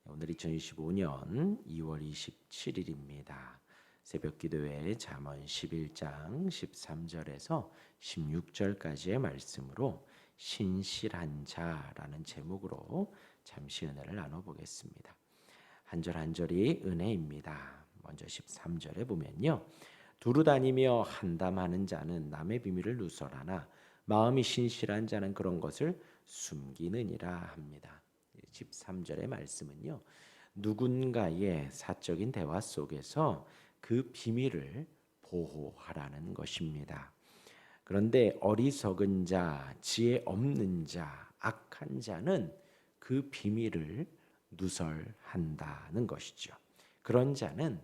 오늘 2025년 2월 27일입니다. 새벽기도회 잠언 11장 13절에서 16절까지의 말씀으로 신실한 자라는 제목으로 잠시 은혜를 나눠보겠습니다. 한 절 한 절이 은혜입니다. 먼저 13절에 보면요, 두루 다니며 한담하는 자는 남의 비밀을 누설하나 마음이 신실한 자는 그런 것을 숨기느니라 합니다. 13절의 말씀은요, 누군가의 사적인 대화 속에서 그 비밀을 보호하라는 것입니다. 그런데 어리석은 자, 지혜 없는 자, 악한 자는 그 비밀을 누설한다는 것이죠. 그런 자는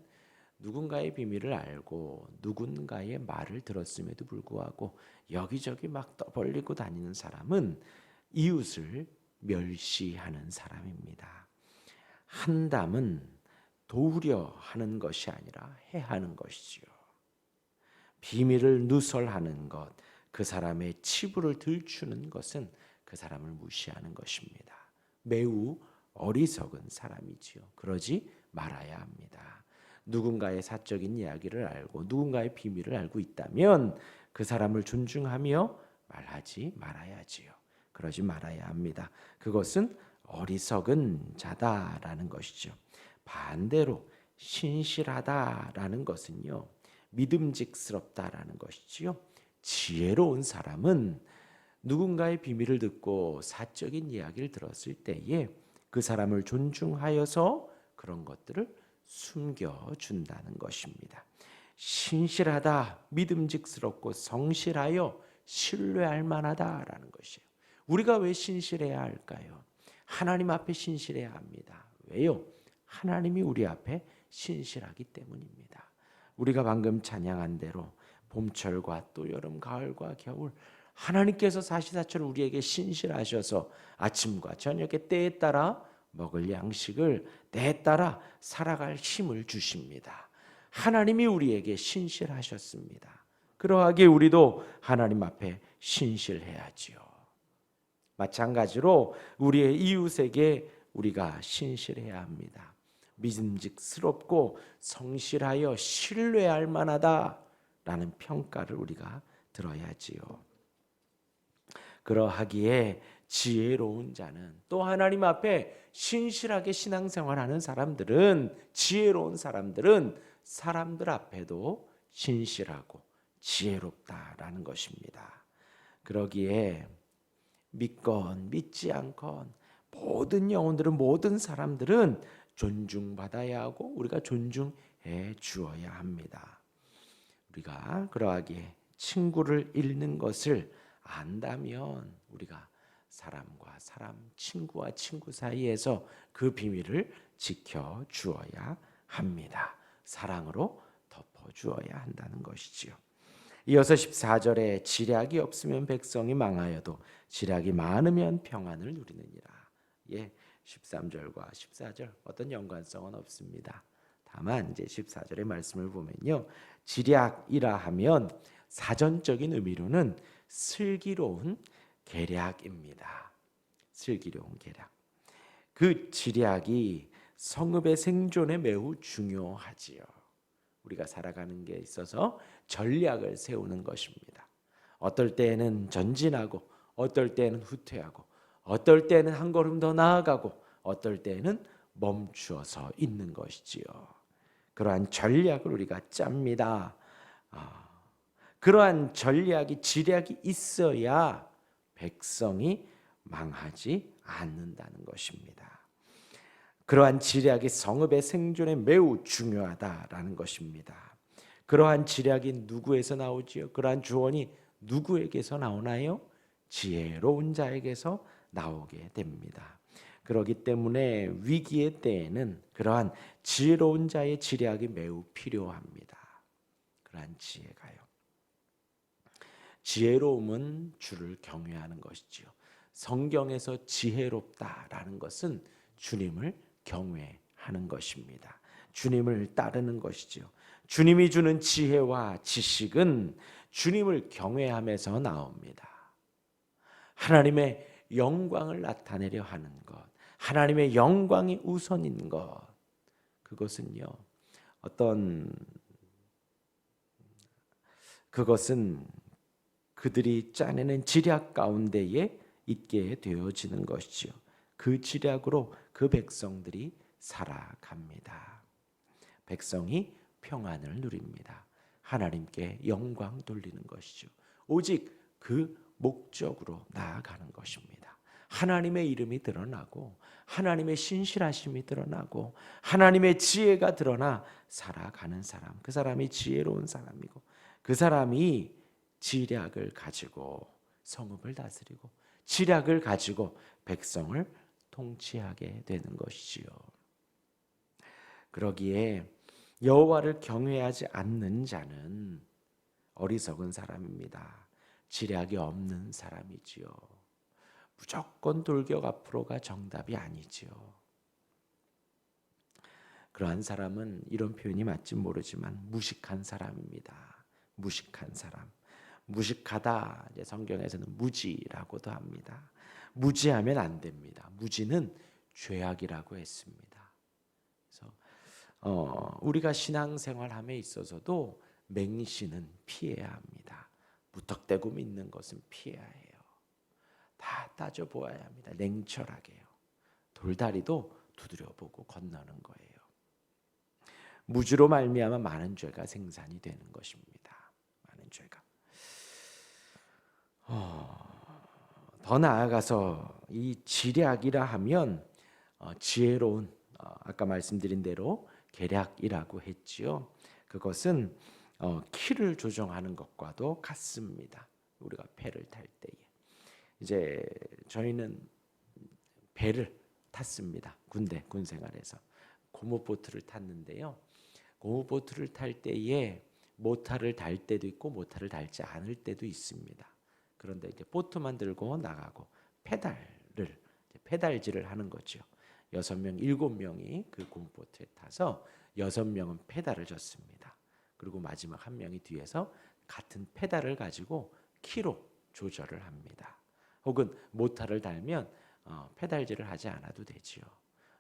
누군가의 비밀을 알고 누군가의 말을 들었음에도 불구하고 여기저기 막 떠벌리고 다니는 사람은 이웃을 멸시하는 사람입니다. 한담은 도우려 하는 것이 아니라 해하는 것이지요. 비밀을 누설하는 것, 그 사람의 치부를 들추는 것은 그 사람을 무시하는 것입니다. 매우 어리석은 사람이지요. 그러지 말아야 합니다. 누군가의 사적인 이야기를 알고 누군가의 비밀을 알고 있다면 그 사람을 존중하며 말하지 말아야지요. 그러지 말아야 합니다. 그것은 어리석은 자다라는 것이죠. 반대로 신실하다라는 것은요, 믿음직스럽다라는 것이지요. 지혜로운 사람은 누군가의 비밀을 듣고 사적인 이야기를 들었을 때에 그 사람을 존중하여서 그런 것들을 숨겨준다는 것입니다. 신실하다, 믿음직스럽고 성실하여 신뢰할 만하다라는 것이에요. 우리가 왜 신실해야 할까요? 하나님 앞에 신실해야 합니다. 왜요? 하나님이 우리 앞에 신실하기 때문입니다. 우리가 방금 찬양한 대로 봄철과 또 여름, 가을과 겨울 하나님께서 사시사철 우리에게 신실하셔서 아침과 저녁의 때에 따라 먹을 양식을 때에 따라 살아갈 힘을 주십니다. 하나님이 우리에게 신실하셨습니다. 그러하기에 우리도 하나님 앞에 신실해야지요. 마찬가지로 우리의 이웃에게 우리가 신실해야 합니다. 믿음직스럽고 성실하여 신뢰할 만하다라는 평가를 우리가 들어야지요. 그러하기에 지혜로운 자는, 또 하나님 앞에 신실하게 신앙생활하는 사람들은, 지혜로운 사람들은 사람들 앞에도 신실하고 지혜롭다라는 것입니다. 그러기에 믿건 믿지 않건 모든 영혼들은, 모든 사람들은 존중받아야 하고 우리가 존중해 주어야 합니다. 우리가 그러하기에 친구를 잃는 것을 안다면 우리가 사람과 사람, 친구와 친구 사이에서 그 비밀을 지켜 주어야 합니다. 사랑으로 덮어 주어야 한다는 것이지요. 이어서 14절에 지략이 없으면 백성이 망하여도 지략이 많으면 평안을 누리느니라. 13절과 14절 어떤 연관성은 없습니다. 다만 이제 14절의 말씀을 보면요, 지략이라 하면 사전적인 의미로는 슬기로운 계략입니다. 슬기로운 계략. 그 지략이 성읍의 생존에 매우 중요하지요. 우리가 살아가는 게 있어서 전략을 세우는 것입니다. 어떨 때에는 전진하고, 어떨 때에는 후퇴하고, 어떨 때에는 한 걸음 더 나아가고, 어떨 때에는 멈추어서 있는 것이지요. 그러한 전략을 우리가 짭니다. 그러한 전략이, 지략이 있어야 백성이 망하지 않는다는 것입니다. 그러한 지략이 성읍의 생존에 매우 중요하다라는 것입니다. 그러한 지략이 누구에서 나오지요? 그러한 조언이 누구에게서 나오나요? 지혜로운 자에게서 나오게 됩니다. 그렇기 때문에 위기의 때에는 그러한 지혜로운 자의 지략이 매우 필요합니다. 그러한 지혜가요. 지혜로움은 주를 경외하는 것이지요. 성경에서 지혜롭다라는 것은 주님을 경외하는 것입니다. 주님을 따르는 것이지요. 주님이 주는 지혜와 지식은 주님을 경외하면서 나옵니다. 하나님의 영광을 나타내려 하는 것, 하나님의 영광이 우선인 것, 그것은요, 그것은 그들이 짜내는 지략 가운데에 있게 되어지는 것이지요. 그 지략으로 그 백성들이 살아갑니다. 백성이 평안을 누립니다. 하나님께 영광 돌리는 것이죠. 오직 그 목적으로 나아가는 것입니다. 하나님의 이름이 드러나고 하나님의 신실하심이 드러나고 하나님의 지혜가 드러나 살아가는 사람, 그 사람이 지혜로운 사람이고 그 사람이 지략을 가지고 성읍을 다스리고 지략을 가지고 백성을 통치하게 되는 것이지요. 그러기에 여호와를 경외하지 않는 자는 어리석은 사람입니다. 지략이 없는 사람이지요. 무조건 돌격 앞으로가 정답이 아니지요. 그러한 사람은 이런 표현이 맞지 모르지만 무식한 사람입니다. 무식한 사람. 무식하다, 이제 성경에서는 무지라고도 합니다. 무지하면 안 됩니다. 무지는 죄악이라고 했습니다. 그래서 우리가 신앙생활함에 있어서도 맹신은 피해야 합니다. 무턱대고 믿는 것은 피해야 해요. 다 따져보아야 합니다. 냉철하게요. 돌다리도 두드려보고 건너는 거예요. 무지로 말미암아 많은 죄가 생산이 되는 것입니다. 많은 죄가. 더 나아가서 이 지략이라 하면 지혜로운, 아까 말씀드린 대로 계략이라고 했지요. 그것은 키를 조정하는 것과도 같습니다. 우리가 배를 탈 때에 이제 저희는 배를 탔습니다. 군 생활에서 고무보트를 탔는데요. 고무보트를 탈 때에 모타를 달 때도 있고 모타를 달지 않을 때도 있습니다. 그런데 이제 보트만 들고 나가고 페달질을 하는 거죠. 6명, 7명이 그 고무보트에 타서 6명은 페달을 젓습니다. 그리고 마지막 한 명이 뒤에서 같은 페달을 가지고 키로 조절을 합니다. 혹은 모터를 달면 페달질을 하지 않아도 되지요.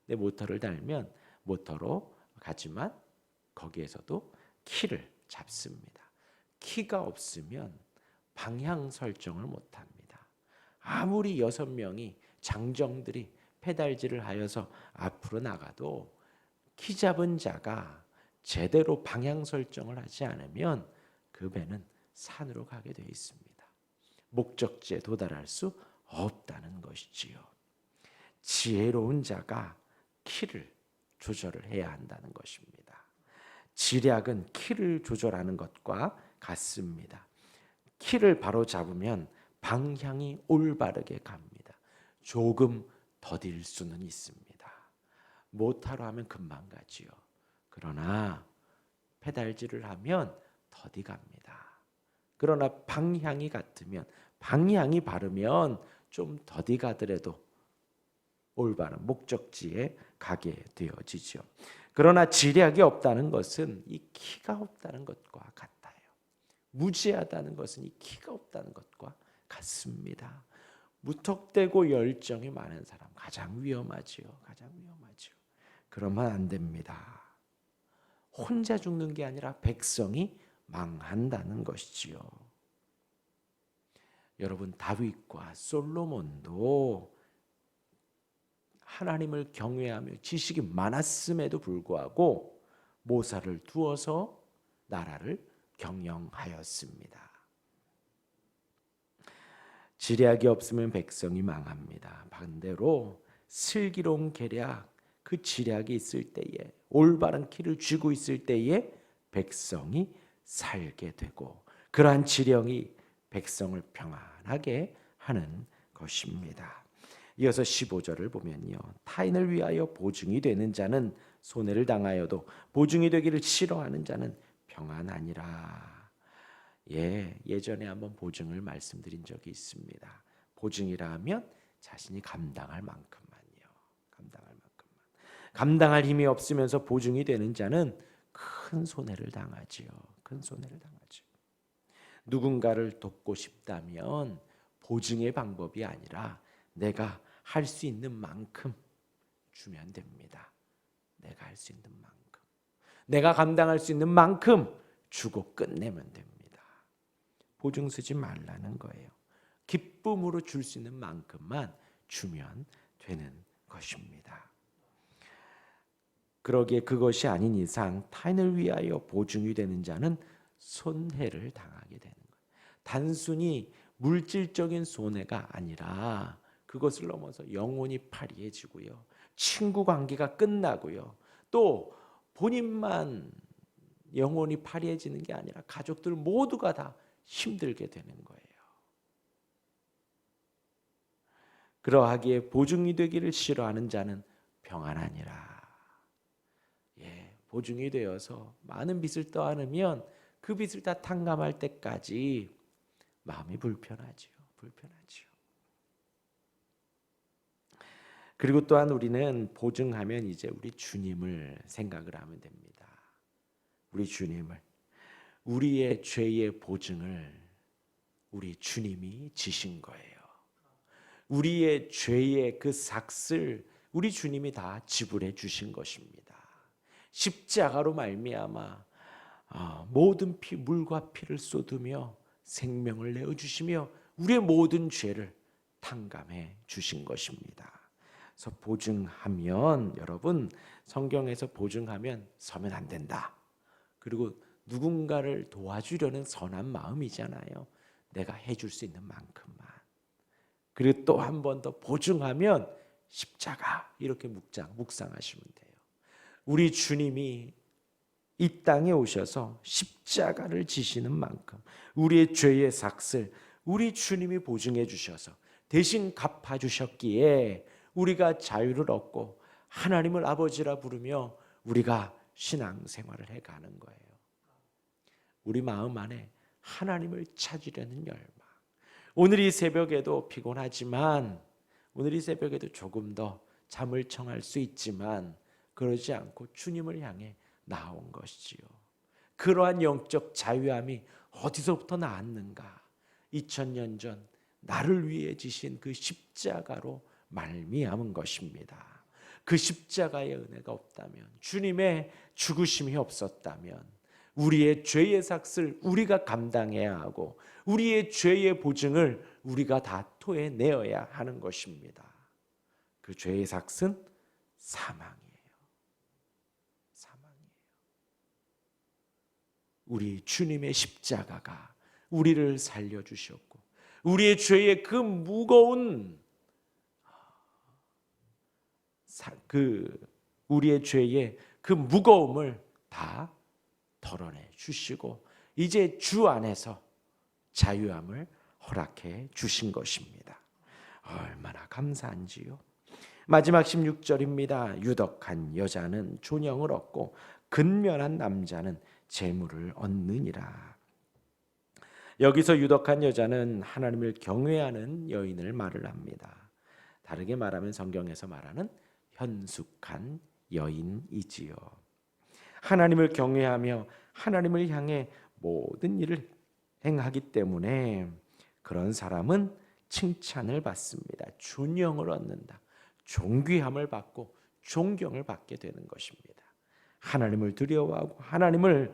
근데 모터를 달면 모터로 가지만 거기에서도 키를 잡습니다. 키가 없으면 방향 설정을 못합니다. 아무리 6명이 장정들이 페달질을 하여서 앞으로 나가도 키 잡은 자가 제대로 방향 설정을 하지 않으면 그 배는 산으로 가게 되어 있습니다. 목적지에 도달할 수 없다는 것이지요. 지혜로운 자가 키를 조절을 해야 한다는 것입니다. 지략은 키를 조절하는 것과 같습니다. 키를 바로 잡으면 방향이 올바르게 갑니다. 조금 더딜 수는 있습니다. 모터로 하면 금방 가지요. 그러나 페달질을 하면 더디 갑니다. 그러나 방향이 같으면, 방향이 바르면 좀 더디 가더라도 올바른 목적지에 가게 되어지죠. 그러나 지략이 없다는 것은 이 키가 없다는 것과 같아요. 무지하다는 것은 이 키가 없다는 것과 같습니다. 무턱대고 열정이 많은 사람 가장 위험하지요. 가장 위험하지요. 그러면 안 됩니다. 혼자 죽는 게 아니라 백성이 망한다는 것이지요. 여러분, 다윗과 솔로몬도 하나님을 경외하며 지식이 많았음에도 불구하고 모사를 두어서 나라를 경영하였습니다. 지략이 없으면 백성이 망합니다. 반대로 슬기로운 계략, 그 지략이 있을 때에, 올바른 길을 쥐고 있을 때에 백성이 살게 되고, 그러한 지령이 백성을 평안하게 하는 것입니다. 이어서 15절을 보면요, 타인을 위하여 보증이 되는 자는 손해를 당하여도 보증이 되기를 싫어하는 자는 평안하니라. 예전에 한번 보증을 말씀드린 적이 있습니다. 보증이라 하면 자신이 감당할 만큼만요. 감당할 힘이 없으면서 보증이 되는 자는 큰 손해를 당하지요. 큰 손해를 당하죠. 누군가를 돕고 싶다면 보증의 방법이 아니라 내가 할 수 있는 만큼 주면 됩니다. 내가 할 수 있는 만큼, 내가 감당할 수 있는 만큼 주고 끝내면 됩니다. 보증 쓰지 말라는 거예요. 기쁨으로 줄 수 있는 만큼만 주면 되는 것입니다. 그러기에 그것이 아닌 이상 타인을 위하여 보증이 되는 자는 손해를 당하게 되는 거예요. 단순히 물질적인 손해가 아니라 그것을 넘어서 영혼이 파리해지고요, 친구 관계가 끝나고요, 또 본인만 영혼이 파리해지는 게 아니라 가족들 모두가 다 힘들게 되는 거예요. 그러하기에 보증이 되기를 싫어하는 자는 평안하니라. 보증이 되어서 많은 빚을 떠안으면 그 빚을 다 탕감할 때까지 마음이 불편하지요. 그리고 또한 우리는 보증하면 이제 우리 주님을 생각을 하면 됩니다. 우리 주님을, 우리의 죄의 보증을 우리 주님이 지신 거예요. 우리의 죄의 그 삭을 우리 주님이 다 지불해 주신 것입니다. 십자가로 말미암아 모든 피, 물과 피를 쏟으며 생명을 내어주시며 우리의 모든 죄를 탕감해 주신 것입니다. 그래서 보증하면, 여러분, 성경에서 보증하면 서면 안 된다. 그리고 누군가를 도와주려는 선한 마음이잖아요. 내가 해줄 수 있는 만큼만. 그리고 또 한 번 더 보증하면 십자가, 이렇게 묵상하시면 돼요. 우리 주님이 이 땅에 오셔서 십자가를 지시는 만큼 우리의 죄의 삭을 우리 주님이 보증해 주셔서 대신 갚아 주셨기에 우리가 자유를 얻고 하나님을 아버지라 부르며 우리가 신앙생활을 해가는 거예요. 우리 마음 안에 하나님을 찾으려는 열망. 오늘 이 새벽에도 피곤하지만, 오늘 이 새벽에도 조금 더 잠을 청할 수 있지만 그러지 않고 주님을 향해 나온 것이지요. 그러한 영적 자유함이 어디서부터 나왔는가? 2000년 전 나를 위해 지신 그 십자가로 말미암은 것입니다. 그 십자가의 은혜가 없다면, 주님의 죽으심이 없었다면 우리의 죄의 삭을 우리가 감당해야 하고 우리의 죄의 보증을 우리가 다 토해내어야 하는 것입니다. 그 죄의 삭은 사망이에요. 우리 주님의 십자가가 우리를 살려주셨고 우리의 죄의 그 무거운 우리의 죄의 그 무거움을 다 덜어내 주시고 이제 주 안에서 자유함을 허락해 주신 것입니다. 얼마나 감사한지요. 마지막 16절입니다. 유덕한 여자는 존영을 얻고 근면한 남자는 재물을 얻느니라. 여기서 유덕한 여자는 하나님을 경외하는 여인을 말을 합니다. 다르게 말하면 성경에서 말하는 현숙한 여인이지요. 하나님을 경외하며 하나님을 향해 모든 일을 행하기 때문에 그런 사람은 칭찬을 받습니다. 존영을 얻는다. 존귀함을 받고 존경을 받게 되는 것입니다. 하나님을 두려워하고 하나님을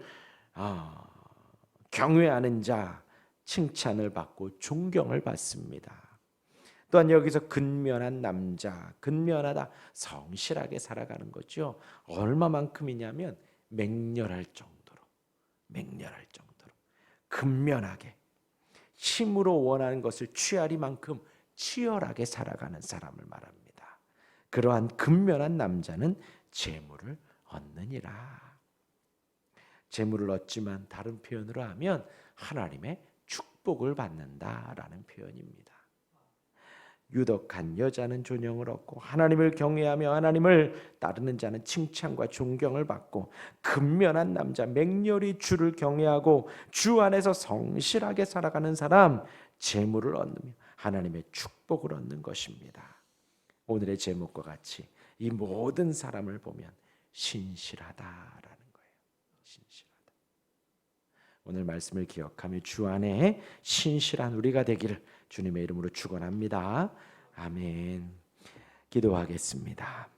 경외하는 자 칭찬을 받고 존경을 받습니다. 또한 여기서 근면한 남자, 근면하다, 성실하게 살아가는 거죠. 얼마만큼이냐면 맹렬할 정도로 근면하게 힘으로 원하는 것을 취하리만큼 치열하게 살아가는 사람을 말합니다. 그러한 근면한 남자는 재물을 얻느니라. 재물을 얻지만 다른 표현으로 하면 하나님의 축복을 받는다라는 표현입니다. 유덕한 여자는 존영을 얻고 하나님을 경외하며 하나님을 따르는 자는 칭찬과 존경을 받고 근면한 남자, 맹렬히 주를 경외하고 주 안에서 성실하게 살아가는 사람 재물을 얻으며 하나님의 축복을 얻는 것입니다. 오늘의 제목과 같이 이 모든 사람을 보면 신실하다라는 거예요. 신실하다. 오늘 말씀을 기억하며 주 안에 신실한 우리가 되기를 주님의 이름으로 축원합니다. 아멘. 기도하겠습니다.